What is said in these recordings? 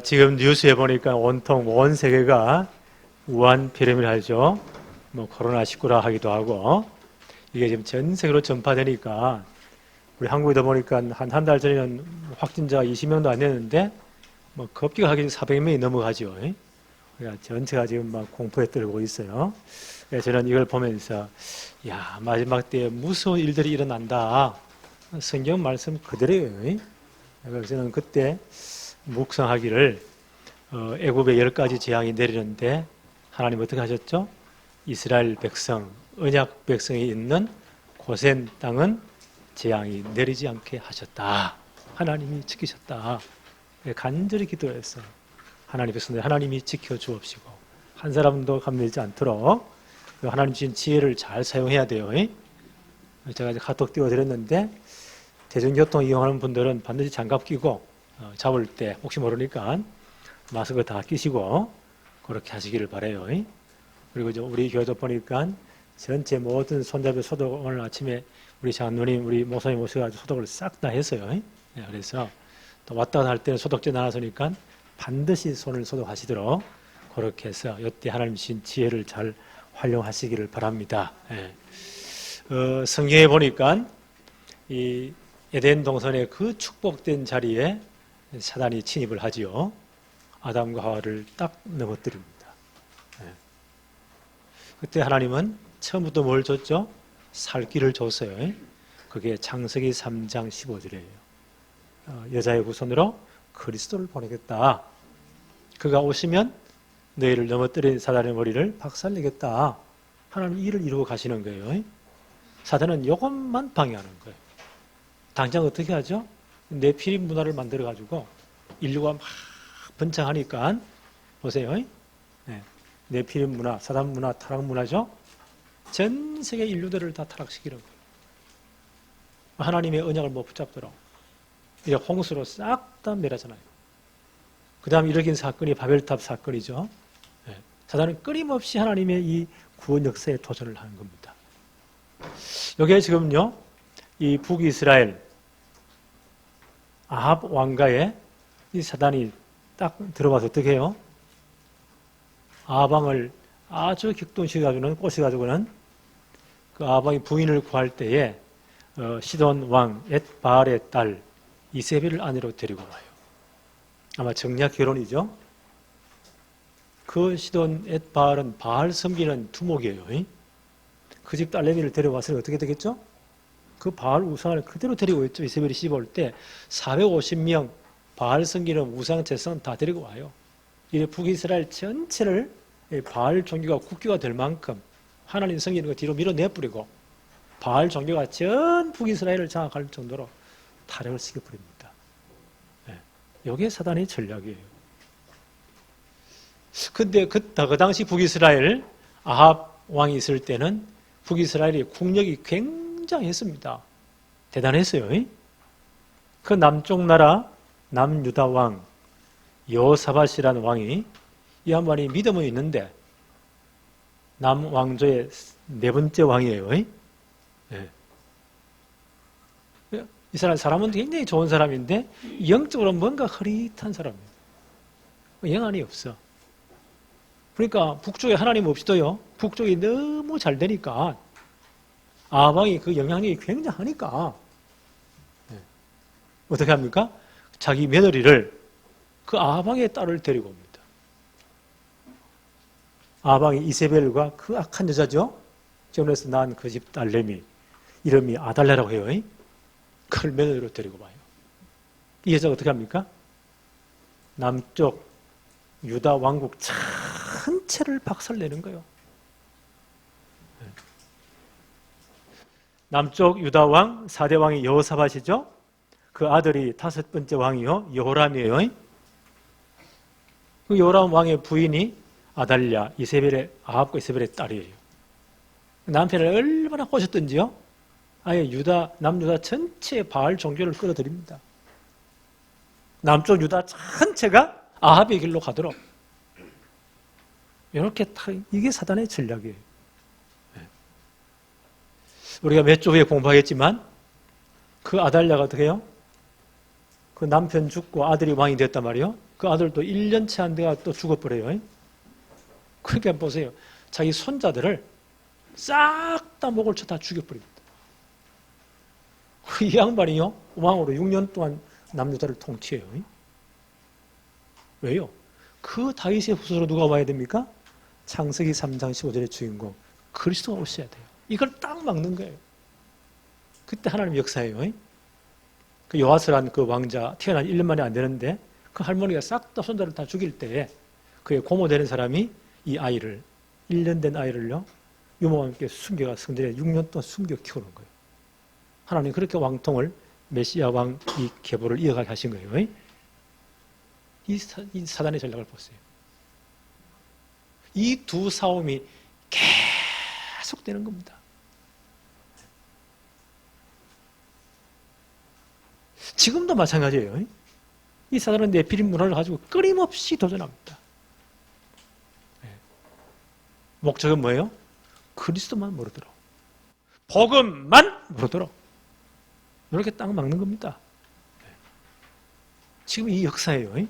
지금 뉴스에 보니까 온통 온 세계가 우한 피레미를 하죠. 뭐 코로나19라 하기도 하고 이게 지금 전 세계로 전파되니까 우리 한국에도 보니까 한 달 전에는 확진자가 20명도 안 됐는데 뭐 급기가 하기 400명이 넘어가죠. 그러니까 전체가 지금 막 공포에 떨고 있어요. 그래서 저는 이걸 보면서 야 마지막 때에 무서운 일들이 일어난다. 성경 말씀 그대로예요. 그래서 저는 그때 묵상하기를 애굽에 10가지 재앙이 내리는데 하나님 어떻게 하셨죠? 이스라엘 백성, 언약 백성이 있는 고센 땅은 재앙이 내리지 않게 하셨다. 하나님이 지키셨다. 간절히 기도했어요. 하나님 백성들 하나님이 지켜주옵시고 한 사람도 감내지 않도록 하나님 주신 지혜를 잘 사용해야 돼요. 제가 이제 카톡 띄워드렸는데 대중교통 이용하는 분들은 반드시 장갑 끼고 잡을 때 혹시 모르니까 마스크 다 끼시고 그렇게 하시기를 바라요. 그리고 우리 교회도 보니까 전체 모든 손잡이 소독 오늘 아침에 우리 장로님, 우리 목사님 오셔가지고 소독을 싹 다 했어요. 그래서 또 왔다 갔다 할 때는 소독제 나왔으니까 반드시 손을 소독하시도록 그렇게 해서 이때 하나님 주신 지혜를 잘 활용하시기를 바랍니다. 성경에 보니까 이 에덴 동산의 그 축복된 자리에 사단이 침입을 하지요. 아담과 하와를 딱 넘어뜨립니다. 그때 하나님은 처음부터 뭘 줬죠? 살 길을 줬어요. 그게 창세기 3장 15절이에요. 여자의 후손으로 그리스도를 보내겠다. 그가 오시면 너희를 넘어뜨린 사단의 머리를 박살내겠다. 하나님 일을 이루고 가시는 거예요. 사단은 이것만 방해하는 거예요. 당장 어떻게 하죠? 네피림 문화를 만들어가지고 인류가 막 번창하니까 보세요. 네피림 문화, 사단 문화, 타락 문화죠. 전 세계 인류들을 다 타락시키는 거예요. 하나님의 언약을 못 붙잡도록 이제 홍수로 싹 다 멸하잖아요. 그 다음 일으킨 사건이 바벨탑 사건이죠. 사단은 끊임없이 하나님의 이 구원 역사에 도전을 하는 겁니다. 여기에 지금요, 이 북이스라엘 아합 왕가에 이 사단이 딱 들어와서 어떻게 해요? 아합 왕을 아주 격동시켜가지고는 꼬셔가지고는 그 아합 왕이 부인을 구할 때에 시돈 왕 엣바알의 딸 이세벨을 아내로 데리고 와요. 아마 정략 결혼이죠. 그 시돈 엣바알은 바알 섬기는 두목이에요. 그 집 딸내미를 데려와서 어떻게 되겠죠? 그 바알 우상을 그대로 데리고 있죠. 이세벨이 시집 올 때 450명 바알 섬기는 우상 제사장 다 데리고 와요. 이 북이스라엘 전체를 바알 종교가 국교가 될 만큼 하나님 섬기는 거 뒤로 밀어내버리고 바알 종교가 전 북이스라엘을 장악할 정도로 타락을 시켜버립니다. 이게 사단의 전략이에요. 근데 그 당시 북이스라엘 아합 왕이 있을 때는 북이스라엘의 국력이 굉장했습니다. 대단했어요. 그 남쪽 나라 남유다 왕 여호사밧이라는 왕이 이 양반이 믿음은 있는데 남왕조의 네 번째 왕이에요. 이 사람은 굉장히 좋은 사람인데 영적으로 뭔가 흐릿한 사람입니다. 영안이 없어. 그러니까 북쪽에 하나님 없이도요. 북쪽이 너무 잘 되니까 아합왕이 그 영향력이 굉장하니까 어떻게 합니까? 자기 며느리를 그 아합왕의 딸을 데리고 옵니다. 아합왕이 이세벨과 그 악한 여자죠. 결혼해서 낳은 그 집 딸내미 이름이 아달랴라고 해요. 그걸 며느리로 데리고 와요. 이 여자가 어떻게 합니까? 남쪽 유다 왕국 전체를 박살내는 거예요. 남쪽 유다 왕 4대 왕이 여호사밧이죠. 그 아들이 5번째 왕이요 여호람이에요. 그 여호람 왕의 부인이 아달랴, 이세벨의 아합과 이세벨의 딸이에요. 남편을 얼마나 꼬셨던지요. 아예 남유다 전체 바알 종교를 끌어들입니다. 남쪽 유다 전체가 아합의 길로 가도록 이렇게 이게 사단의 전략이에요. 우리가 몇 주 후에 공부하겠지만 그 아달랴가 어떻게 해요? 그 남편 죽고 아들이 왕이 됐단 말이에요. 그 아들도 1년 채 안 돼가 또 죽어버려요. 그러니까 보세요. 자기 손자들을 싹 다 목을 쳐 다 죽여버립니다. 이 양반이요, 왕으로 6년 동안 남유다를 통치해요. 왜요? 그 다윗의 후손으로 누가 와야 됩니까? 창세기 3장 15절의 주인공 그리스도가 오셔야 돼요. 이걸 딱 막는 거예요. 그때 하나님 역사예요. 그 요아스란 그 왕자 태어난 1년 만에 안 되는데 그 할머니가 싹 다 손자를 다 죽일 때에 그의 고모되는 사람이 이 아이를 1년 된 아이를요 유모와 함께 숨겨가 성전에 6년 동안 숨겨 키우는 거예요. 하나님 그렇게 왕통을 메시아 왕 이 계보를 이어가게 하신 거예요. 이 사단의 전략을 보세요. 이 두 싸움이 계속되는 겁니다. 지금도 마찬가지예요. 이 사단은 네피림 문화를 가지고 끊임없이 도전합니다. 목적은 뭐예요? 그리스도만 모르도록, 복음만 모르도록 이렇게 딱 막는 겁니다. 지금 이 역사예요.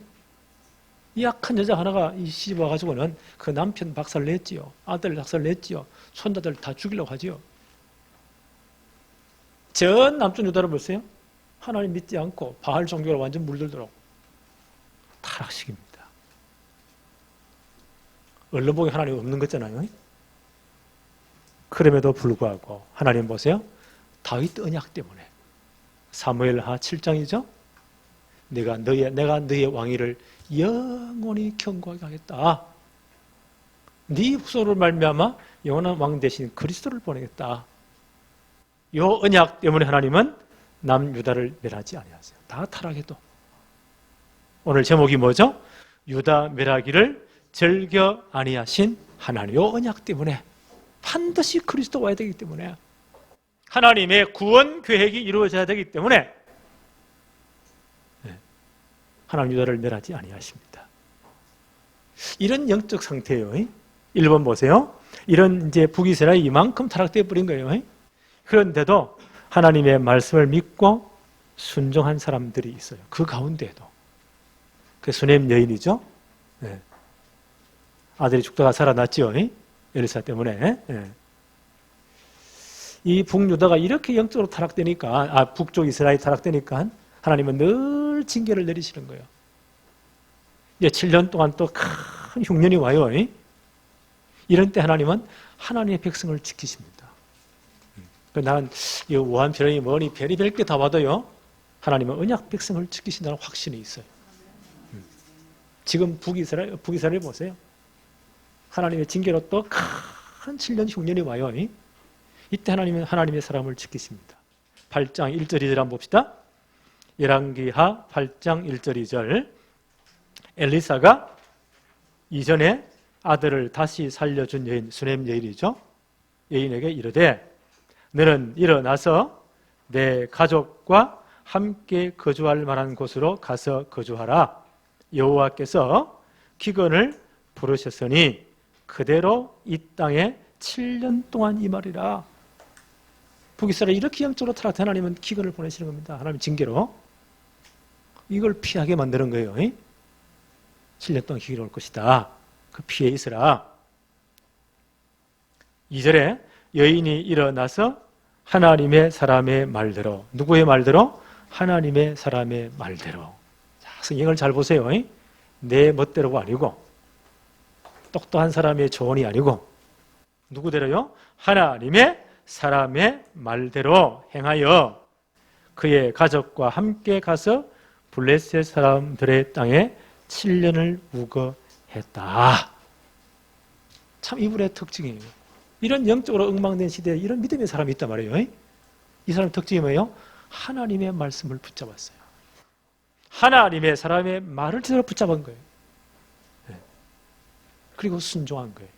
이 약한 여자 하나가 이 시집 와가지고는 그 남편 박살 냈지요. 아들 박살 냈지요. 손자들 다 죽이려고 하지요. 전 남쪽 유다를 보세요. 하나님 믿지 않고 바알 종교를 완전 물들도록 타락시킵니다. 얼른 보기 하나님 없는 거잖아요. 그럼에도 불구하고 하나님 보세요. 다윗 언약 때문에 사무엘하 7장이죠. 내가 너의 왕위를 영원히 견고하게 하겠다. 네 후손을 말미암아 영원한 왕 대신 그리스도를 보내겠다. 이 언약 때문에 하나님은 남유다를 멸하지 아니하세요. 다 타락해도. 오늘 제목이 뭐죠? 유다 멸하기를 즐겨 아니하신 하나님. 이 언약 때문에 반드시 그리스도 와야 되기 때문에 하나님의 구원 계획이 이루어져야 되기 때문에 하나님 유다를 멸하지 아니하십니다. 이런 영적 상태예요. 1번 보세요. 이런 이제 북이스라엘이 이만큼 타락되어 버린 거예요. 그런데도 하나님의 말씀을 믿고 순종한 사람들이 있어요. 그 가운데에도. 그 수넴 여인이죠. 네. 아들이 죽다가 살아났죠. 엘리사 때문에. 네. 이 북유다가 이렇게 영적으로 타락되니까, 북쪽 이스라엘이 타락되니까 하나님은 늘 징계를 내리시는 거예요. 이제 7년 동안 또 큰 흉년이 와요. 이런 때 하나님은 하나님의 백성을 지키십니다. 나는 이 우한 별이 뭐니 별이 별게 다 봐도요. 하나님은 언약 백성을 지키신다는 확신이 있어요. 지금 북이스라엘 보세요. 하나님의 징계로 또 큰 7년 흉년이 와요. 이때 하나님은 하나님의 사람을 지키십니다. 8장 1절 2절 한번 봅시다. 열왕기하 8장 1절 2절 엘리사가 이전에 아들을 다시 살려준 여인 수넴 여인이죠. 여인에게 이르되 너는 일어나서 내 가족과 함께 거주할 만한 곳으로 가서 거주하라. 여호와께서 기근을 부르셨으니 그대로 이 땅에 7년 동안 임하리라. 북이스라엘 이렇게 영적으로 타락한 하나님은 기근을 보내시는 겁니다. 하나님 징계로. 이걸 피하게 만드는 거예요. 7년 동안 기근이 올 것이다. 그 피해 있으라. 2절에 여인이 일어나서 하나님의 사람의 말대로. 누구의 말대로? 하나님의 사람의 말대로. 자, 성경을 잘 보세요. 내 멋대로가 아니고 똑똑한 사람의 조언이 아니고 누구대로요? 하나님의 사람의 말대로 행하여 그의 가족과 함께 가서 블레셋 사람들의 땅에 7년을 우거했다. 참 이분의 특징이에요. 이런 영적으로 엉망된 시대에 이런 믿음의 사람이 있단 말이에요. 이 사람의 특징이 뭐예요? 하나님의 말씀을 붙잡았어요. 하나님의 사람의 말을 제대로 붙잡은 거예요. 그리고 순종한 거예요.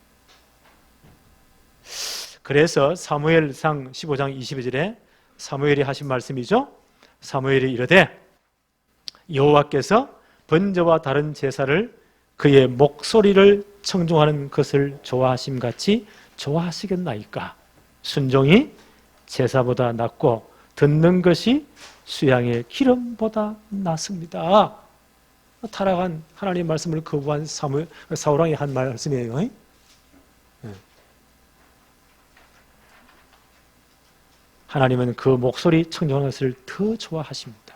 그래서 사무엘상 15장 22절에 사무엘이 하신 말씀이죠. 사무엘이 이르되 여호와께서 번제와 다른 제사를 그의 목소리를 청종하는 것을 좋아하심같이 좋아하시겠나이까. 순종이 제사보다 낫고 듣는 것이 수양의 기름보다 낫습니다. 타락한 하나님의 말씀을 거부한 사울왕이 한 말씀이에요. 하나님은 그 목소리 청정하는 것을 더 좋아하십니다.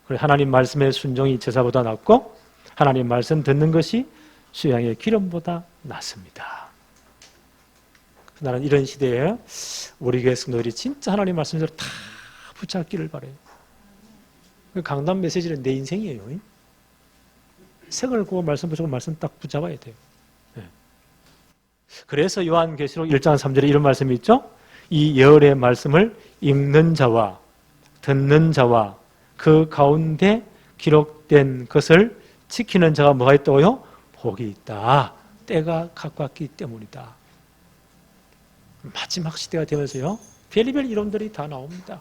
그래서 하나님 말씀의 순종이 제사보다 낫고 하나님 말씀 듣는 것이 수양의 기름보다 낫습니다. 나는 이런 시대에 우리 교회 성도들이 진짜 하나님 말씀대로 다 붙잡기를 바라요. 강단 메시지는 내 인생이에요. 생을 구워 말씀 붙잡고 말씀 딱 붙잡아야 돼요. 그래서 요한계시록 1장 3절에 이런 말씀이 있죠. 이 열의 말씀을 읽는 자와 듣는 자와 그 가운데 기록된 것을 지키는 자가 뭐가 있다고요? 복이 있다. 때가 가깝기 때문이다. 마지막 시대가 되면서요, 별의별 이론들이 다 나옵니다.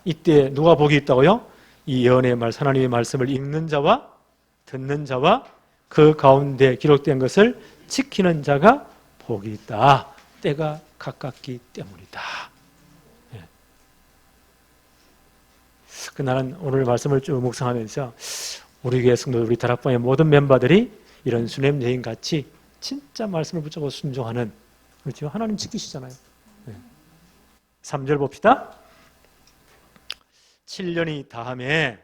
이때 누가 복이 있다고요? 이 예언의 말씀, 하나님의 말씀을 읽는 자와 듣는 자와 그 가운데 기록된 것을 지키는 자가 복이 있다. 때가 가깝기 때문이다. 나는 오늘 말씀을 쭉 묵상하면서 우리 교회 성도들, 우리 다락방의 모든 멤버들이 이런 수냄 여인 같이 진짜 말씀을 붙잡고 순종하는, 그렇죠? 하나님 지키시잖아요. 3절 봅시다. 7년이 다함에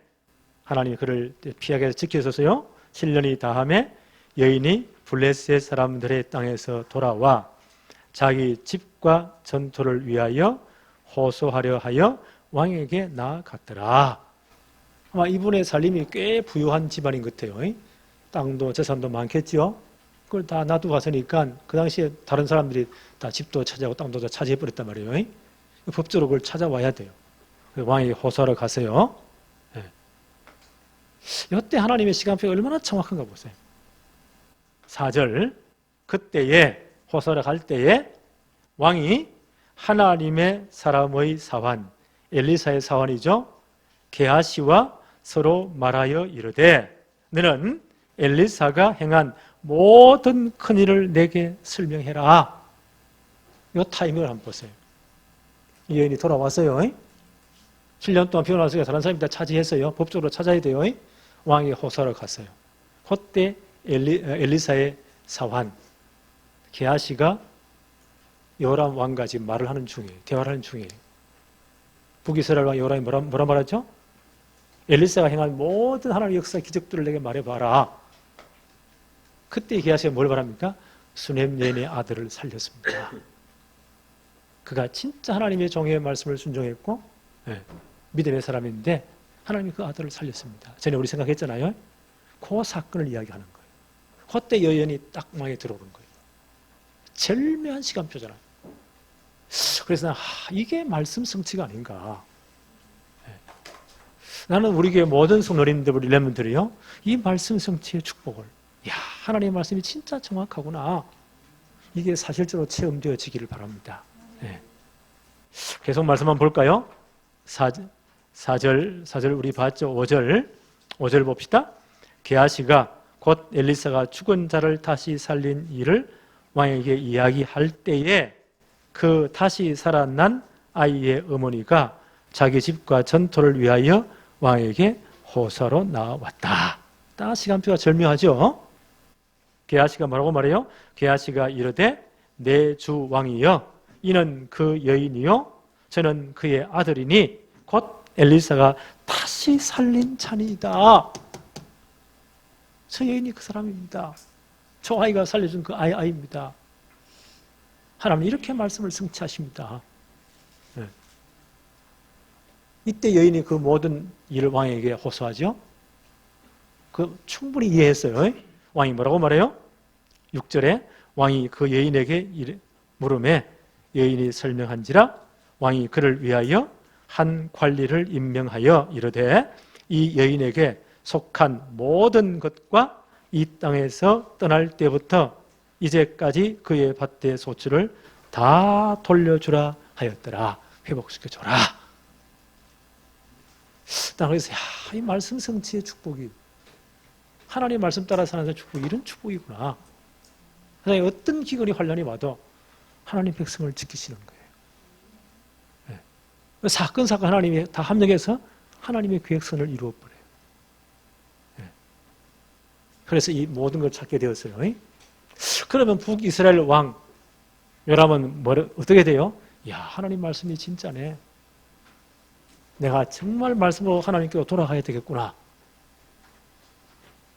하나님이 그를 피하게 해서 지키셨어요. 7년이 다함에 여인이 블레셋 사람들의 땅에서 돌아와 자기 집과 전토를 위하여 호소하려 하여 왕에게 나아갔더라. 아마 이분의 살림이 꽤 부유한 집안인 것 같아요. 땅도 재산도 많겠지요. 그걸 다 놔두고 갔으니까 그 당시에 다른 사람들이 다 집도 차지하고 땅도 다 차지해버렸단 말이에요. 법적으로 그걸 찾아와야 돼요. 왕이 호소하러 가세요. 이때 하나님의 시간표가 얼마나 정확한가 보세요. 4절, 그때에 호소하러 갈 때에 왕이 하나님의 사람의 사환, 엘리사의 사환이죠. 게하시와 서로 말하여 이르되 너는 엘리사가 행한 모든 큰일을 내게 설명해라. 이 타이밍을 한번 보세요. 이 여인이 돌아왔어요. 7년 동안 피어나서 다른 사람이 다 차지했어요. 법적으로 찾아야 돼요. 왕이 호소하러 갔어요. 그때 엘리사의 사환 게하시가 요람 왕과 지금 말을 하는 중이에요. 대화를 하는 중이에요. 북이스라엘 왕 요람이 뭐라 말하죠? 엘리사가 행한 모든 하나님의 역사 기적들을 내게 말해봐라. 그때 게하시가 뭘 바랍니까? 수넴 여인의 아들을 살렸습니다. 그가 진짜 하나님의 종의 말씀을 순종했고 믿음의 사람인데 하나님이 그 아들을 살렸습니다. 전에 우리 생각했잖아요. 그 사건을 이야기하는 거예요. 그때 여인이 딱 왕에 들어오는 거예요. 절묘한 시간표잖아요. 그래서 이게 말씀 성취가 아닌가. 나는 우리 교회 모든 성도님들, 우리 렘넌트들이요, 이 말씀 성취의 축복을, 하나님의 말씀이 진짜 정확하구나, 이게 사실적으로 체험되어지기를 바랍니다. 계속 말씀 한번 볼까요? 4절 우리 봤죠? 5절 봅시다. 게하시가 곧 엘리사가 죽은 자를 다시 살린 일을 왕에게 이야기할 때에 그 다시 살아난 아이의 어머니가 자기 집과 전토를 위하여 왕에게 호소하러 나왔다. 딱 시간표가 절묘하죠? 게하시가 뭐라고 말해요? 게하시가 이르되 내 주 왕이여, 이는 그 여인이요 저는 그의 아들이니 곧 엘리사가 다시 살린 자니이다. 저 여인이 그 사람입니다. 저 아이가 살려준 그 아이입니다. 하나님은 이렇게 말씀을 성취하십니다. 이때 여인이 그 모든 일을 왕에게 호소하죠. 그 충분히 이해했어요. 왕이 뭐라고 말해요? 6절에 왕이 그 여인에게 물음에 여인이 설명한지라 왕이 그를 위하여 한 관리를 임명하여 이르되 이 여인에게 속한 모든 것과 이 땅에서 떠날 때부터 이제까지 그의 밭의 소출을 다 돌려주라 하였더라. 회복시켜줘라. 그래서 이 말씀 성취의 축복이, 하나님의 말씀 따라 사는 축복이 이런 축복이구나. 어떤 기근이 환란이 와도 하나님 백성을 지키시는 거예요. 사건 하나님이 다 합력해서 하나님의 계획선을 이루어버려요. 그래서 이 모든 걸 찾게 되었어요. 그러면 북이스라엘 왕 요람은 어떻게 돼요? 야, 하나님 말씀이 진짜네. 내가 정말 말씀으로 하나님께로 돌아가야 되겠구나.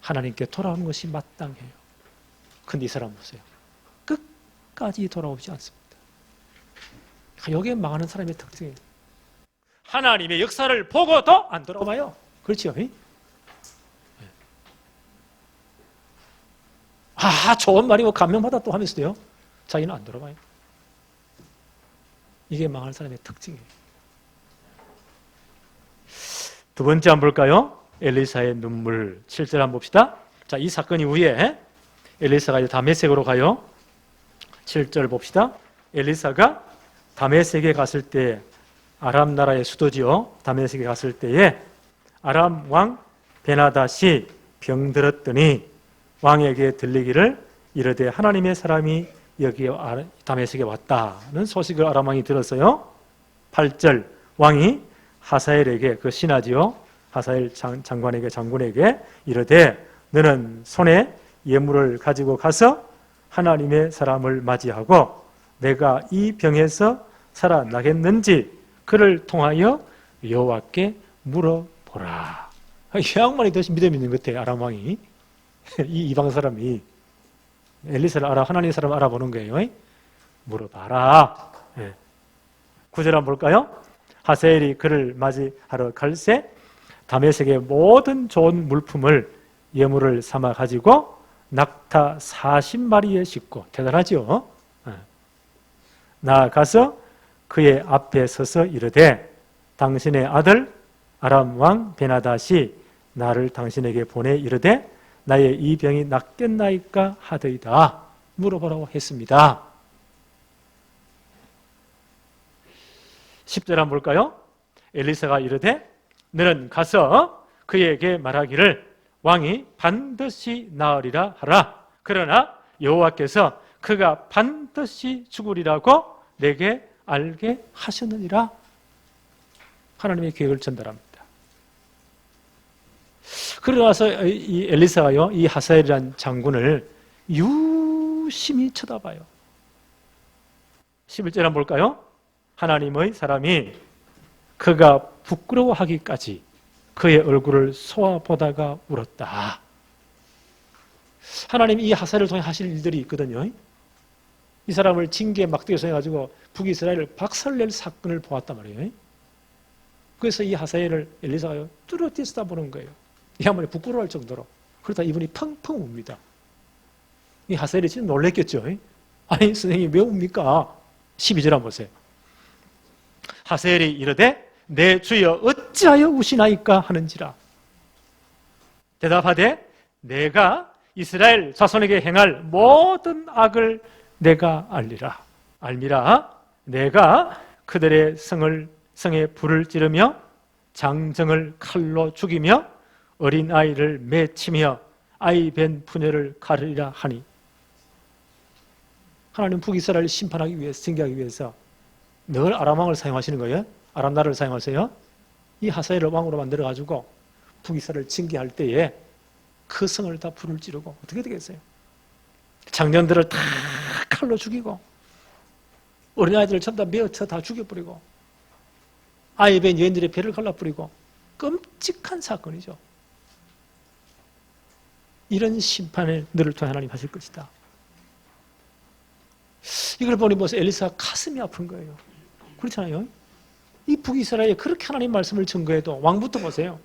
하나님께 돌아오는 것이 마땅해요. 근데 이 사람 보세요. 끝까지 돌아오지 않습니다. 여기에 망하는 사람의 특징이에요. 하나님의 역사를 보고도 안 돌아와요. 그렇죠? 좋은 말이고 감명받았다 하면서도요. 자기는 안 돌아와요. 이게 망할 사람의 특징이에요. 두 번째 한번 볼까요? 엘리사의 눈물. 7절 한번 봅시다. 자, 이 사건 이후에 엘리사가 이제 다메섹으로 가요. 7절 봅시다. 엘리사가 다메섹에 갔을 때, 아람 나라의 수도지요. 다메섹에 갔을 때에 아람 왕 베나닷이 병들었더니 왕에게 들리기를 이르되 하나님의 사람이 여기 다메섹에 왔다는 소식을 아람 왕이 들었어요. 8절 왕이 하사엘에게, 그 신하지요, 하사엘 장군에게 이르되 너는 손에 예물을 가지고 가서 하나님의 사람을 맞이하고 내가 이 병에서 살아나겠는지 그를 통하여 여호와께 물어보라. 이 양반이 더 믿음 있는 것 같아요. 아람 왕이. 이 이방 사람이 엘리사를 하나님의 사람을 알아보는 거예요. 물어봐라. 9절 한번 볼까요? 하사엘이 그를 맞이하러 갈새 다메섹의 모든 좋은 물품을 예물을 삼아 가지고 낙타 40마리에 싣고, 대단하죠? 나아가서 그의 앞에 서서 이르되 당신의 아들 아람 왕 베나닷이 나를 당신에게 보내 이르되 나의 이 병이 낫겠나이까 하더이다. 물어보라고 했습니다. 10절 한번 볼까요? 엘리사가 이르되 너는 가서 그에게 말하기를 왕이 반드시 나으리라 하라. 그러나 여호와께서 그가 반드시 죽으리라고 내게 알게 하셨느니라. 하나님의 계획을 전달합니다. 그러고 나서 이 엘리사가요, 이 하사엘이라는 장군을 유심히 쳐다봐요. 11절 한번 볼까요? 하나님의 사람이 그가 부끄러워하기까지 그의 얼굴을 쏘아보다가 울었다. 하나님이 이 하사엘을 통해 하실 일들이 있거든요. 이 사람을 징계 막대기에 해가지고 북이스라엘을 박살낼 사건을 보았단 말이에요. 그래서 이 하사엘을 엘리사가 뚜렷이 쏘다보는 거예요. 이 양반이 부끄러워할 정도로. 그러다 이분이 펑펑 웁니다. 이 하사엘이 진짜 놀랬겠죠. 아니 선생님 왜 웁니까? 12절 한번 보세요. 하사엘이 이르되 내 주여 어찌하여 우시나이까 하는지라. 대답하되 내가 이스라엘 자손에게 행할 모든 악을 내가 알미라. 내가 그들의 성에 불을 찌르며 장정을 칼로 죽이며 어린아이를 맺히며 아이 벤 푸녀를 가르리라 하니. 하나님 북이스라엘을 심판하기 위해서, 징계하기 위해서 늘 아람 왕을 사용하시는 거예요. 아람 나라를 사용하세요. 이 하사엘을 왕으로 만들어가지고 북이스라엘을 징계할 때에 그 성을 다 불을 찌르고 어떻게 되겠어요? 장년들을 다 칼로 죽이고 어린아이들을 전부 다 메어쳐 다 죽여버리고 아이 벤 여인들의 배를 갈라버리고 끔찍한 사건이죠. 이런 심판을 너를 통해 하나님 하실 것이다. 이걸 보니 벌써 엘리사가 가슴이 아픈 거예요. 그렇잖아요. 이 북이스라엘에 그렇게 하나님 말씀을 증거해도 왕부터 보세요.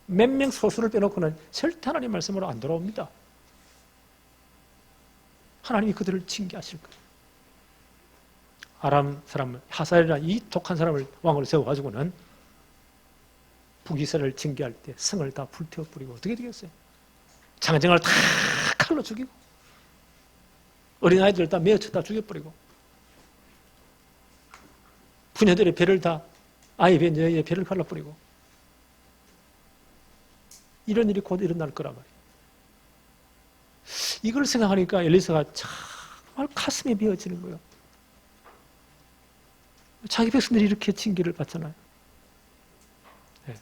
몇 명 소수를 빼놓고는 절대 하나님 말씀으로 안 돌아옵니다. 하나님이 그들을 징계하실 거예요. 아람 사람 하사엘이라는 이 독한 사람을 왕으로 세워가지고는 북이스라엘을 징계할 때 성을 다 불태워버리고 어떻게 되겠어요? 장정을 다 칼로 죽이고 어린아이들을 다 메어쳐 죽여버리고 부녀들의 배를 다 아이 벤 여인의 배를 갈라버리고 이런 일이 곧 일어날 거란 말이에요. 이걸 생각하니까 엘리사가 정말 가슴이 메어지는 거예요. 자기 백성들이 이렇게 징계를 받잖아요. 네.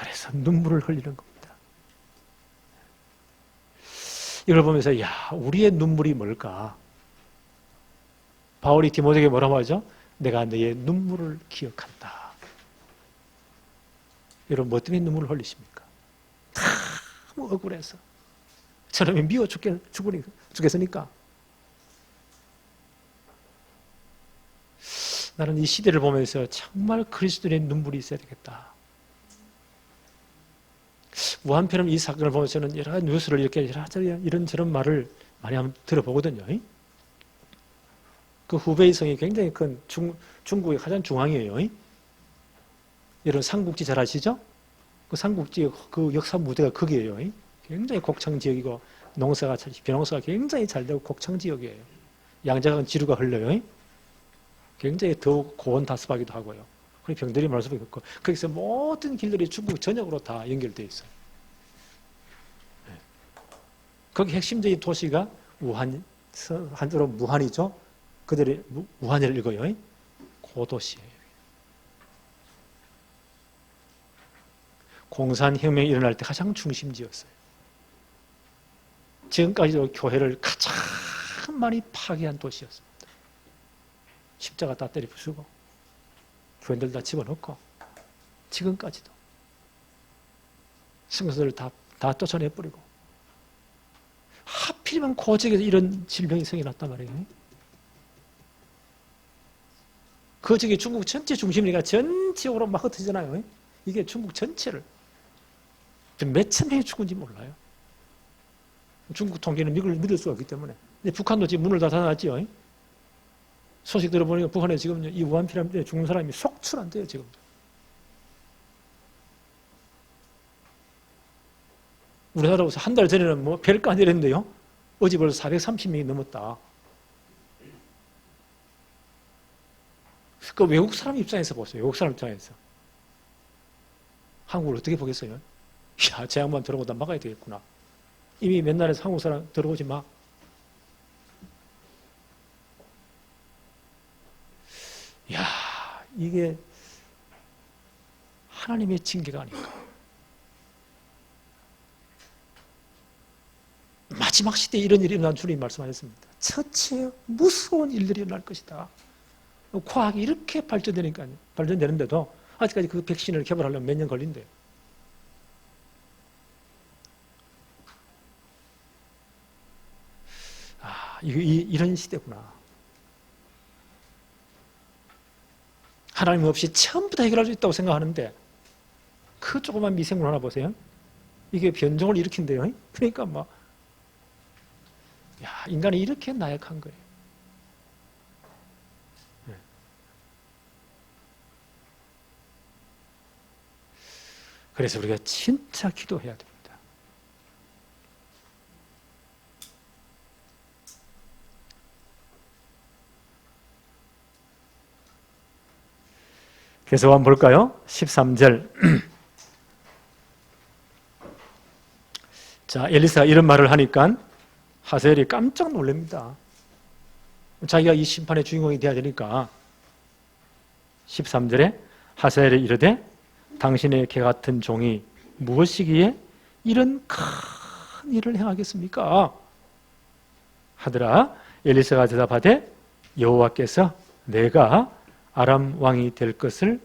그래서 눈물을 흘리는 겁니다. 이걸 보면서 야, 우리의 눈물이 뭘까? 바울이 디모데에게 뭐라고 하죠? 내가 너의 눈물을 기억한다. 여러분, 뭐 때문에 눈물을 흘리십니까? 너무 억울해서. 저놈이 미워 죽겠으니까. 나는 이 시대를 보면서 정말 그리스도인의 눈물이 있어야 되겠다. 무한편음 이 사건을 보면서 저는 여러 가지 뉴스를 이렇게 이런저런 말을 많이 한번 들어보거든요. 그 후베이 성이 굉장히 큰 중국의 가장 중앙이에요. 이런 삼국지 잘 아시죠? 그 삼국지 그 역사 무대가 거기에요. 굉장히 곡창 지역이고 농사가 벼농사가 굉장히 잘 되고 곡창 지역이에요. 양자강 지류가 흘러요. 굉장히 더욱 고온 다습하기도 하고요. 그리고 병들이 많을 수밖에 없고 거기서 모든 길들이 중국 전역으로 다 연결되어 있어요. 거기 핵심적인 도시가 우한, 한자로 무한이죠. 그들이 무한을 읽어요. 고도시예요. 공산혁명이 일어날 때 가장 중심지였어요. 지금까지도 교회를 가장 많이 파괴한 도시였습니다. 십자가 다 때려 부수고 교인들 다 집어넣고 지금까지도 성도들을 다 쫓아내버리고 하필이면 그 지역에서 이런 질병이 생겨났단 말이에요. 그 지역이 중국 전체 중심이니까 전체적으로 막 흩어지잖아요. 이게 중국 전체를 몇천 명이 죽은지 몰라요. 중국 통계는 믿을 수가 없기 때문에. 근데 북한도 지금 문을 다 닫아놨지요. 소식 들어보니까 북한에 지금 이 우한 피라미드에 죽는 사람이 속출한대요, 지금. 우리나라로서 한 달 전에는 뭐 별거 아니랬는데요. 어제 벌써 430명이 넘었다. 그 외국 사람 입장에서 보세요. 외국 사람 입장에서. 한국을 어떻게 보겠어요? 야, 제 양반 들어오다 막아야 되겠구나. 이미 맨날에서 한국 사람 들어오지 마. 야, 이게 하나님의 징계가 아닌가. 마지막 시대에 이런 일이 일어난 주님 말씀하셨습니다. 처치에 무서운 일들이 일어날 것이다. 과학이 이렇게 발전되는데도 아직까지 그 백신을 개발하려면 몇 년 걸린대요. 이런 시대구나. 하나님 없이 전부 다 해결할 수 있다고 생각하는데 그 조그만 미생물 하나 보세요. 이게 변종을 일으킨대요. 그러니까 인간이 이렇게 나약한 거예요. 그래서 우리가 진짜 기도해야 됩니다. 계속 한번 볼까요? 13절. 자, 엘리사가 이런 말을 하니까 하세엘이 깜짝 놀랍니다. 자기가 이 심판의 주인공이 되어야 되니까 13절에 하세엘이 이르되 당신의 개 같은 종이 무엇이기에 이런 큰 일을 행하겠습니까? 하더라. 엘리사가 대답하되 여호와께서 내가 아람 왕이 될 것을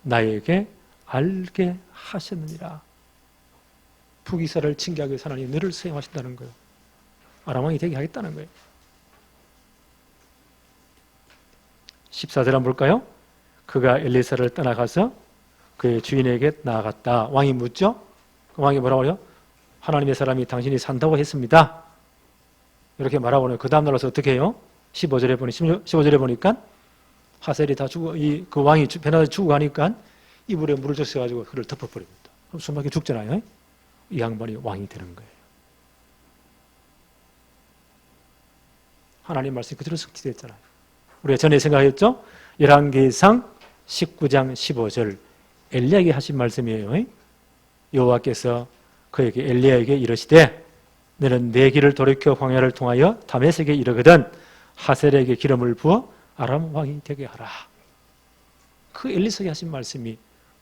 나에게 알게 하셨느니라. 북이스라엘을 징계하기 위해서 하나님이 너를 사용하신다는 거예요. 아람 왕이 되게 하겠다는 거예요. 14절 한번 볼까요? 그가 엘리사를 떠나가서 그의 주인에게 나아갔다. 왕이 묻죠? 왕이 뭐라고 해요? 하나님의 사람이 산다고 했습니다. 이렇게 말하고 그 다음 날 와서 어떻게 해요? 15절에 보니까 하셀이 다 죽어, 그 왕이 변화해서 죽고 가니까 이불에 물을 적셔가지고 그를 덮어버립니다. 그럼 숨막혀 죽잖아요. 이 양반이 왕이 되는 거예요. 하나님 말씀이 그대로 성취됐잖아요. 우리가 전에 생각했죠? 열왕기상 19장 15절 엘리야에게 하신 말씀이에요. 여호와께서 그에게 엘리야에게 이르시되 너는 내 길을 돌이켜 광야를 통하여 다메섹에 이르거든 하셀에게 기름을 부어 아람 왕이 되게 하라. 그 엘리사에게 하신 말씀이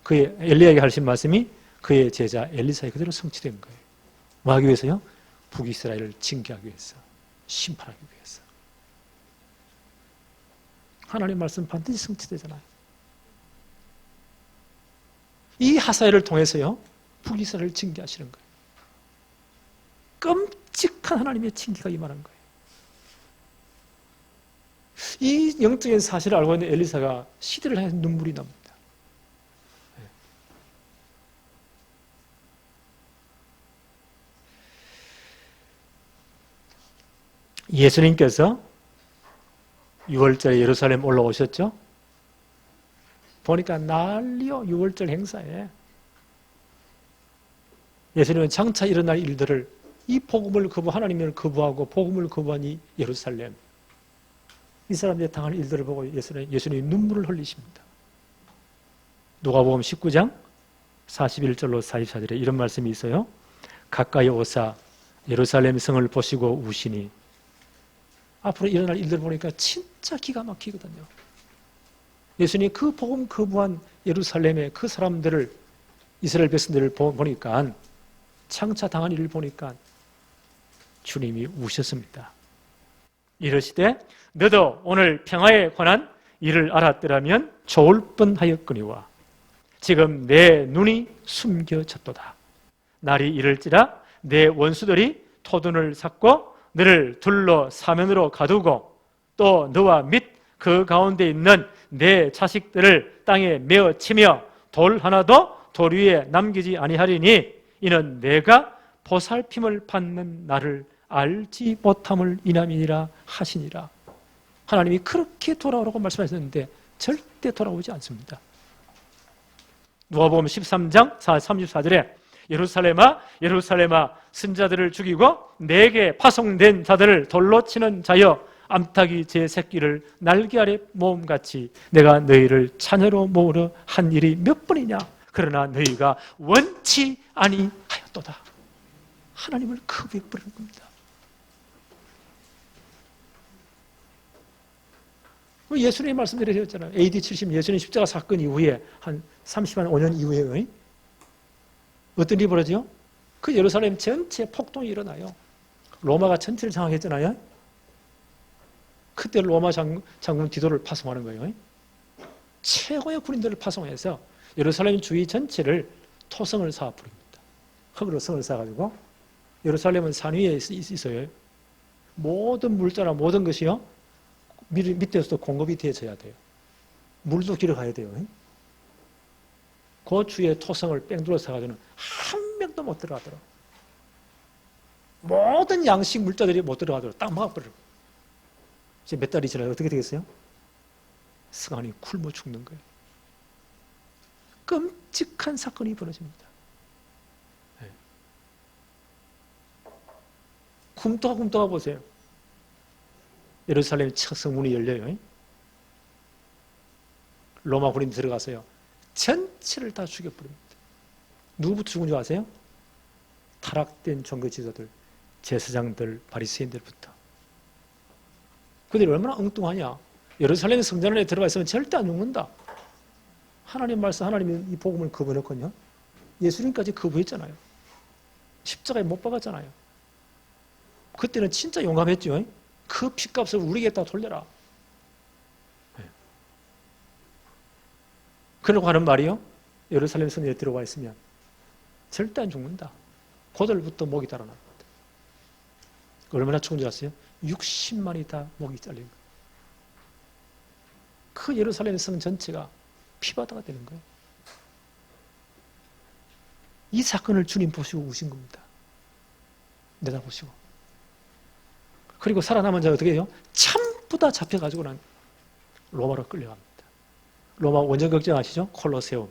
엘리야에게 하신 말씀이 그의 제자 엘리사의 그대로 성취된 거예요. 뭐 하기 위해서요? 북이스라엘을 징계하기 위해서, 심판하기 위해서. 하나님 말씀 반드시 성취되잖아요. 이 하사엘을 통해서요, 북이스라엘을 징계하시는 거예요. 끔찍한 하나님의 징계가 임하는 거예요. 이 영적인 사실을 알고 있는 엘리사가 시대를 향해서 눈물이 납니다. 예수님께서 6월절에 예루살렘 올라오셨죠? 보니까 난리요, 6월절 행사에. 예수님은 장차 일어날 일들을, 이 복음을 하나님을 거부하고 복음을 거부한 이 예루살렘, 이 사람들이 당하는 일들을 보고 예수님이 눈물을 흘리십니다. 누가복음 19장 41절로 44절에 이런 말씀이 있어요. 가까이 오사 예루살렘 성을 보시고 우시니. 앞으로 일어날 일들을 보니까 진짜 기가 막히거든요. 예수님이 그 복음 거부한 예루살렘의 그 사람들을, 이스라엘 백성들을 보니까, 장차 당한 일을 보니까 주님이 우셨습니다. 이르시되 너도 오늘 평화에 관한 일을 알았더라면 좋을 뻔하였거니와 지금 내 눈이 숨겨졌도다. 날이 이를지라 내 원수들이 토둔을 쌓고 너를 둘러 사면으로 가두고 또 너와 및 그 가운데 있는 내 자식들을 땅에 메어 치며 돌 하나도 돌 위에 남기지 아니하리니 이는 내가 보살핌을 받는 나를 알지 못함을 인함이니라 하시니라. 하나님이 그렇게 돌아오라고 말씀하셨는데 절대 돌아오지 않습니다. 누가복음 13장 34절에 예루살렘아 예루살렘아 선자들을 죽이고 내게 파송된 자들을 돌로 치는 자여 암탉이 제 새끼를 날개 아래 모음같이 내가 너희를 자녀로 모으려 한 일이 몇 번이냐. 그러나 너희가 원치 아니하였도다. 하나님을 거부해버리는 겁니다. 예수님이 말씀드렸잖아요. AD 70 예수님 십자가 사건 이후에 한 30만 5년 이후에 어떤 일이 벌어지죠? 그 예루살렘 전체에 폭동이 일어나요. 로마가 전체를 장악했잖아요. 그때 로마 장군 디도를 파송하는 거예요. 최고의 군인들을 파송해서 예루살렘 주위 전체를 토성을 쌓아 부릅니다. 흙으로 성을 쌓아가지고 예루살렘은 산 위에 있어요. 모든 물자나 모든 것이요 밑에서도 공급이 되어져야 돼요. 물도 길어가야 돼요. 그 주위에 토성을 뺑 둘러싸가지고는 한 명도 못 들어가더라고요. 모든 양식 물자들이 못 들어가도록 딱 막아버리고. 이제 몇 달이 지나요. 어떻게 되겠어요? 승환이 굶어 죽는 거예요. 끔찍한 사건이 벌어집니다. 네. 굶떠가 보세요. 예루살렘 첫 성문이 열려요. 로마 군인이 들어가서요. 전체를 다 죽여버립니다. 누구부터 죽은 줄 아세요? 타락된 종교 지도자들, 제사장들, 바리새인들부터. 그들이 얼마나 엉뚱하냐. 예루살렘 성전 안에 들어가 있으면 절대 안 죽는다. 하나님 말씀, 하나님이 이 복음을 거부해놓거든요. 예수님까지 거부했잖아요. 십자가에 못 박았잖아요. 그때는 진짜 용감했죠. 그 핏값을 우리에게 돌려라. 그러고 하는 말이요. 예루살렘 성전에 들어가 있으면 절대 안 죽는다. 고들부터 목이 달아납니다. 얼마나 죽은 줄 아세요? 60만이 다 목이 잘린 거예요. 그 예루살렘 성 전체가 피바다가 되는 거예요. 이 사건을 주님 보시고 우신 겁니다. 내다보시고. 그리고 살아남은 자가 어떻게 해요? 전부 다 잡혀가지고는 로마로 끌려갑니다. 로마 원정극장 아시죠? 콜로세움.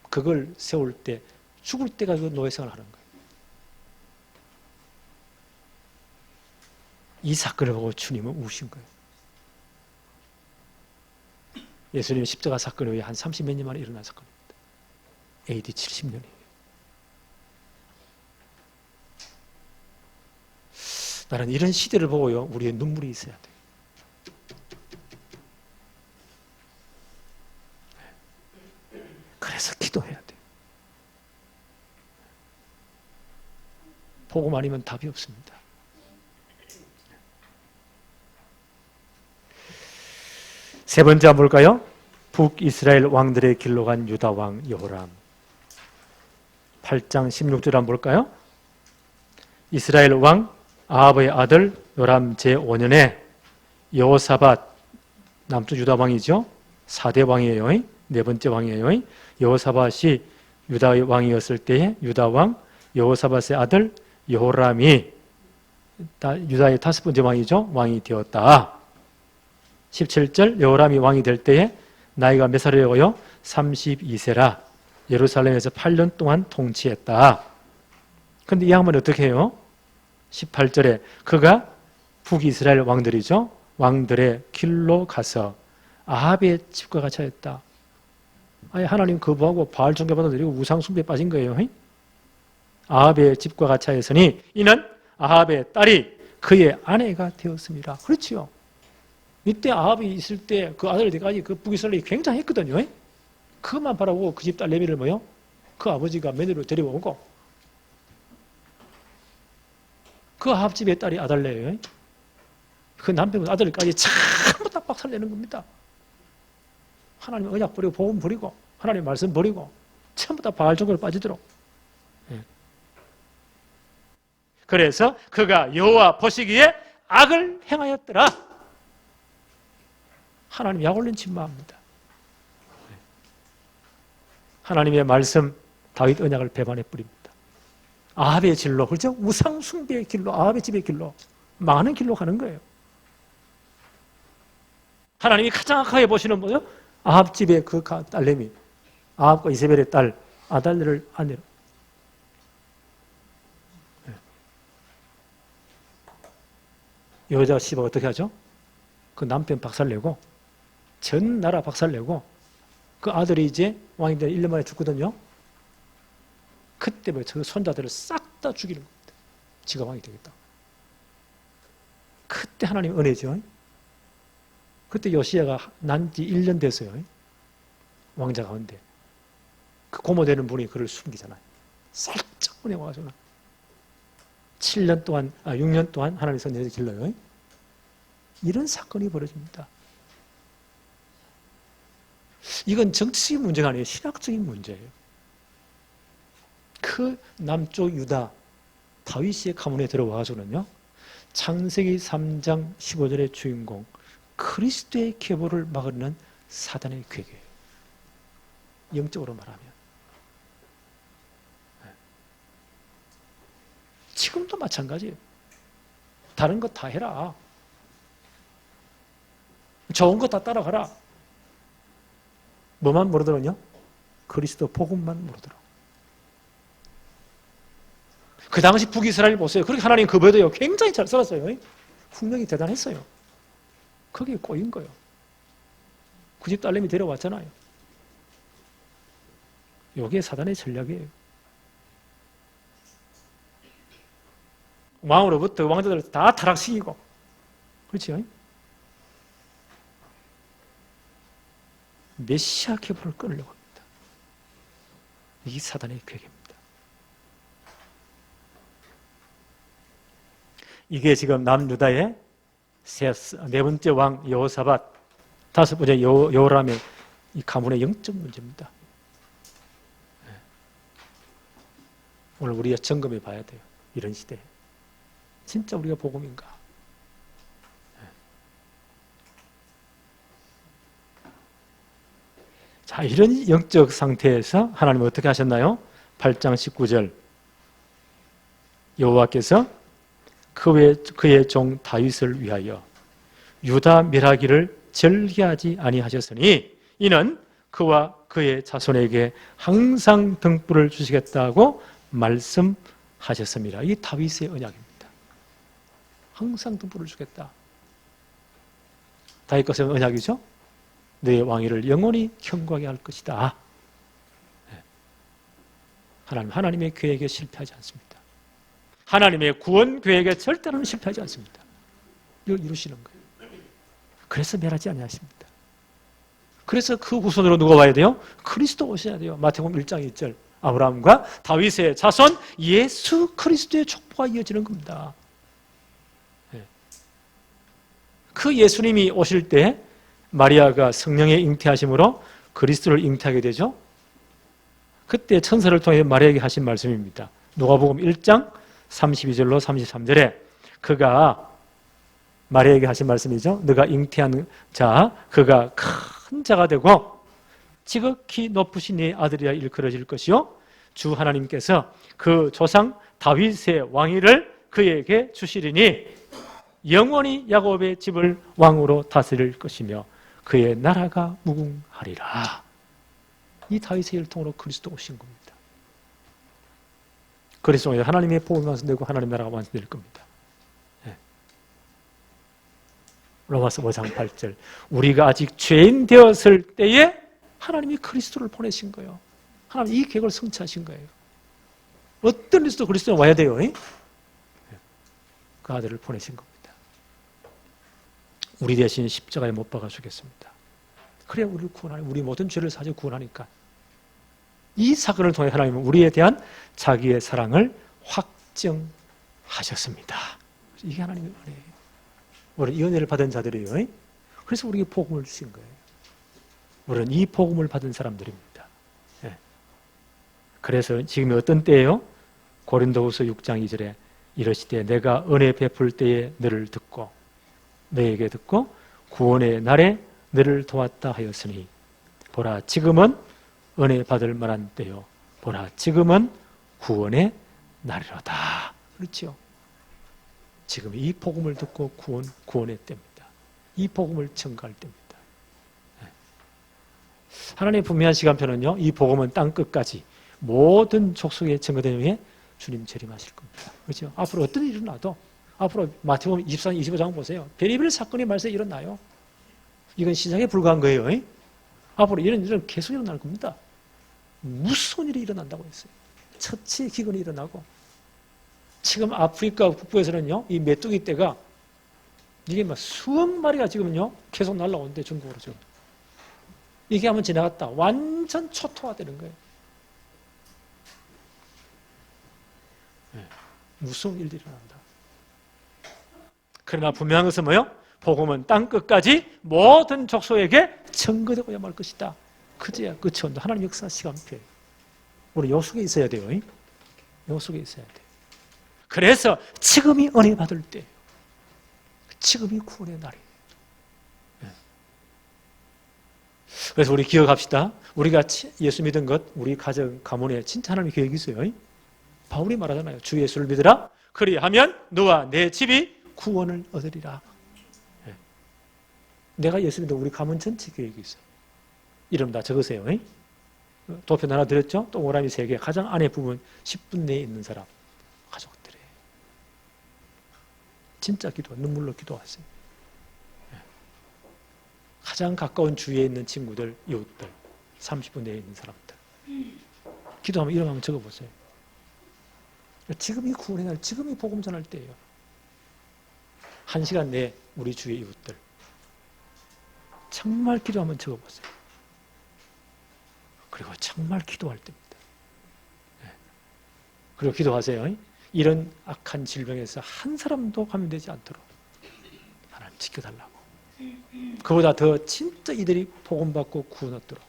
그걸 세울 때 죽을 때까지 노예생활을 하는 거예요. 이 사건을 보고 주님은 우신 거예요. 예수님 십자가 사건 후에 한 30몇 년 만에 일어난 사건입니다. AD 70년이에요. 나는 이런 시대를 보고요, 우리의 눈물이 있어야 돼요. 그래서 기도해야 돼요. 복음 아니면 답이 없습니다. 세 번째 뭘까요? 북이스라엘 왕들의 길로 간 유다 왕 여호람. 8장 16절 한번 볼까요? 이스라엘 왕 아합의 아들 요람 제5년에 여호사밧, 남쪽 유다 왕이죠. 4대 왕이에요. 네 번째 왕이에요. 여호사밧이 유다의 왕이었을 때에 유다 왕 여호사밧의 아들 여호람이 유다의 5번째 왕이죠. 왕이 되었다. 17절 여호람이 왕이 될 때에 나이가 몇 살이라고요? 32세라 예루살렘에서 8년 동안 통치했다. 그런데 이 양반이 어떻게 해요? 18절에 그가 북이스라엘 왕들이죠. 왕들의 길로 가서 아합의 집과 같이 했다. 아니 하나님 거부하고 바알 숭배 받아들이고 우상 숭배에 빠진 거예요. 아합의 집과 같이 하였으니 이는 아합의 딸이 그의 아내가 되었습니다. 그렇지요. 이때 아합이 있을 때 그 아들 때까지 그 북이스라엘이 굉장했거든요. 그것만 바라보고 그 집 딸 레미를 뭐요? 그 아버지가 며느리로 데려오고 그 아합 집의 딸이 아달레예요. 그 남편 아들까지 전부 다 박살내는 겁니다. 하나님 언약 버리고 복음 버리고 하나님 말씀 버리고 전부 다 바알 숭배로 빠지도록. 그래서 그가 여호와 보시기에 악을 행하였더라. 하나님 약 올린 침마합니다. 하나님의 말씀 다윗 언약을 배반해 버립니다. 아합의 길로, 그렇죠? 우상 숭배의 길로, 아합의 집의 길로, 망하는 길로 가는 거예요. 하나님이 가장 악하게 보시는 뭐요? 아합 집의 그 딸내미, 아합과 이세벨의 딸 아달레를 아내로. 여자 씨가 어떻게 하죠? 그 남편 박살내고 전 나라 박살내고 그 아들이 이제 왕이 되어 1년 만에 죽거든요. 그때 저 손자들을 싹 다 죽이는 겁니다. 지가 왕이 되겠다. 그때 하나님 은혜죠. 그때 요시야가 난 지 1년 됐어요. 왕자 가운데. 그 고모되는 분이 그를 숨기잖아요. 살짝 은혜 와가지고 7년 동안, 6년 동안 하나님 선지자를 길러요. 이런 사건이 벌어집니다. 이건 정치적인 문제가 아니에요. 신학적인 문제예요. 그 남쪽 유다 다윗의 가문에 들어와서는요. 창세기 3장 15절의 주인공 그리스도의 계보를 막으려는 사단의 계획이에요. 영적으로 말하면. 지금도 마찬가지예요. 다른 거 다 해라. 좋은 거 다 따라가라. 뭐만 모르더군요? 그리스도 복음만 모르더라고. 그 당시 북이스라엘 보세요. 그렇게 하나님 거부해도요. 굉장히 잘 살았어요. 훈명이 대단했어요. 거기에 꼬인 거예요. 그 집 딸내미 데려왔잖아요. 이게 사단의 전략이에요. 왕으로부터 왕자들을 다 타락시키고 그렇죠? 메시아 계보를 끊으려고 합니다. 이게 사단의 계획입니다. 이게 지금 남유다의 네 번째 왕 여호사밧, 다섯 번째 여호람의 이 가문의 영적 문제입니다. 오늘 우리가 점검해 봐야 돼요. 이런 시대에. 진짜 우리가 복음인가? 자, 이런 영적 상태에서 하나님은 어떻게 하셨나요? 8장 19절 여호와께서 그의 종 다윗을 위하여 유다 멸하기를 절개하지 아니하셨으니 이는 그와 그의 자손에게 항상 등불을 주시겠다고 말씀하셨습니다. 이 다윗의 언약입니다. 항상 등불을 주겠다. 다윗 것은 언약이죠. 너의 왕위를 영원히 경고하게 할 것이다. 하나님의 계획에 실패하지 않습니다. 하나님의 구원 계획에 절대로는 실패하지 않습니다. 이걸 이루시는 거예요. 그래서 멸하지 아니하십니다. 그래서 그 후손으로 누가 와야 돼요? 그리스도 오셔야 돼요. 마태복음 1장 1절 아브라함과 다윗의 자손 예수 그리스도의 족보가 이어지는 겁니다. 그 예수님이 오실 때 마리아가 성령의 잉태하심으로 그리스도를 잉태하게 되죠. 그때 천사를 통해 마리아에게 하신 말씀입니다. 누가복음 1장 32절로 33절에 그가 마리아에게 하신 말씀이죠. 너가 잉태한 자, 그가 큰 자가 되고 지극히 높으신 네 아들이라 일컬어질 것이요 주 하나님께서 그 조상 다윗의 왕위를 그에게 주시리니 영원히 야곱의 집을 왕으로 다스릴 것이며 그의 나라가 무궁하리라. 이 다윗의 혈통으로 그리스도 오신 겁니다. 그리스도 하나님의 복음이 완성되고 하나님 나라가 완성될 겁니다. 로마서 5장 8절 우리가 아직 죄인 되었을 때에 하나님이 그리스도를 보내신 거예요. 하나님 이 계획을 성취하신 거예요. 어떤 일에서도 그리스도는 와야 돼요. 그 아들을 보내신 겁니다. 우리 대신 십자가에 못 박아 주겠습니다. 그래야 우리를 구원하니 우리 모든 죄를 사져 구원하니까 이 사건을 통해 하나님은 우리에 대한 자기의 사랑을 확증하셨습니다. 이게 하나님의 은혜예요. 우리는 이 은혜를 받은 자들이에요. 그래서 우리에게 복음을 주신 거예요. 우리는 이 복음을 받은 사람들입니다. 그래서 지금 어떤 때예요? 고린도후서 6장 2절에 이러시되 내가 은혜 베풀 때에 너를 듣고 너에게 듣고 구원의 날에 너를 도왔다 하였으니 보라 지금은 은혜 받을 만한 때요 보라 지금은 구원의 날이로다. 그렇죠? 지금 이 복음을 듣고 구원의 때입니다. 이 복음을 증거할 때입니다. 하나님의 분명한 시간표는요, 이 복음은 땅끝까지 모든 족속에 증거된 후에 주님 재림하실 겁니다. 그렇죠? 앞으로 어떤 일이 일어나도 앞으로 마태복음 24장, 25장 보세요. 별의별 사건이 말세 일어나요. 이건 시작에 불과한 거예요. 앞으로 이런 일은 계속 일어날 겁니다. 무서운 일이 일어난다고 했어요. 처치 기근이 일어나고 지금 아프리카 북부에서는요, 이 메뚜기 떼가 이게 막 수억 마리가 지금요 계속 날라오는데 중국으로 지금 이게 한번 지나갔다 완전 초토화되는 거예요. 무서운 일들이 일어난다. 그러나 분명한 것은 뭐예요? 복음은 땅끝까지 모든 족속에게 증거되고야 말 것이다. 그제야 끝이 온다. 하나님 역사 시간표예요. 우리 요 속에 있어야 돼요. 요 속에 있어야 돼요. 그래서 지금이 은혜 받을 때예요. 지금이 구원의 날이에요. 그래서 우리 기억합시다. 우리가 예수 믿은 것, 우리 가정, 가문에 진짜 하나님의 계획이 있어요. 바울이 말하잖아요. 주 예수를 믿으라. 그리하면 너와 내 집이 구원을 얻으리라. 내가 예수 믿어 우리 가문 전체 계획이 있어요. 이름 다 적으세요. 도표 하나 드렸죠? 동그라미 3개. 가장 안에 부분 10분 내에 있는 사람. 가족들이에요. 진짜 기도, 눈물로 기도하세요. 가장 가까운 주위에 있는 친구들, 이웃들, 30분 내에 있는 사람들. 기도하면 이름 한번 적어보세요. 지금이 구원의 날, 지금이 복음 전할 때예요. 1시간 내에 우리 주위의 이웃들. 정말 기도 한번 적어보세요. 그리고 정말 기도할 때입니다. 그리고 기도하세요. 이런 악한 질병에서 한 사람도 감염되지 않도록 하나님 지켜달라고. 그보다 더 진짜 이들이 복음받고 구원 얻도록.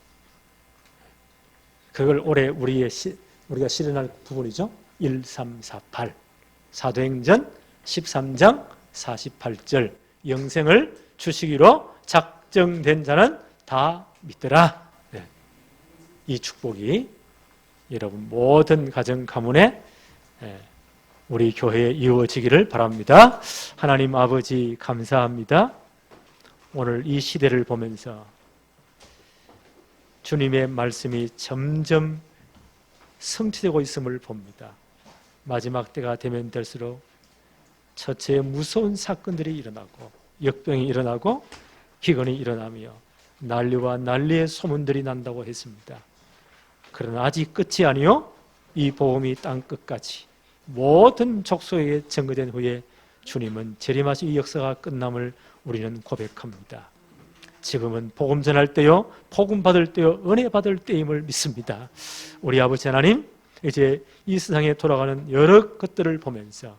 그걸 올해 우리가 실현할 부분이죠. 1348 사도행전 13장 48절 영생을 주시기로 작정된 자는 다 믿더라. 이 축복이 여러분 모든 가정 가문에 우리 교회에 이루어지기를 바랍니다. 하나님 아버지 감사합니다. 오늘 이 시대를 보면서 주님의 말씀이 점점 성취되고 있음을 봅니다. 마지막 때가 되면 될수록 처처에 무서운 사건들이 일어나고 역병이 일어나고 기근이 일어나며 난리와 난리의 소문들이 난다고 했습니다. 그러나 아직 끝이 아니요 이 복음이 땅끝까지 모든 족속에게 증거된 후에 주님은 재림하신 이 역사가 끝남을 우리는 고백합니다. 지금은 복음 전할 때요, 복음 받을 때요, 은혜 받을 때임을 믿습니다. 우리 아버지 하나님, 이제 이 세상에 돌아가는 여러 것들을 보면서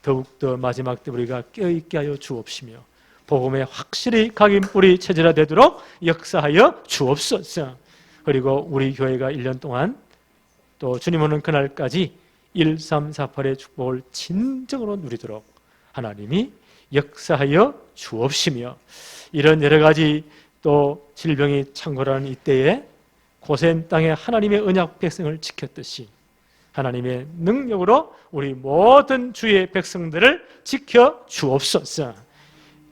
더욱더 마지막 때 우리가 깨어있게 하여 주옵시며 복음에 확실히 각인뿌리 체질화되도록 역사하여 주옵소서. 그리고 우리 교회가 1년 동안 또 주님 오는 그날까지 1348의 축복을 진정으로 누리도록 하나님이 역사하여 주옵시며, 이런 여러 가지 또 질병이 창궐하는 이때에 고센 땅에 하나님의 언약 백성을 지켰듯이 하나님의 능력으로 우리 모든 주의 백성들을 지켜 주옵소서.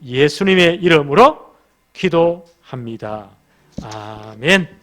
예수님의 이름으로 기도합니다. 아멘.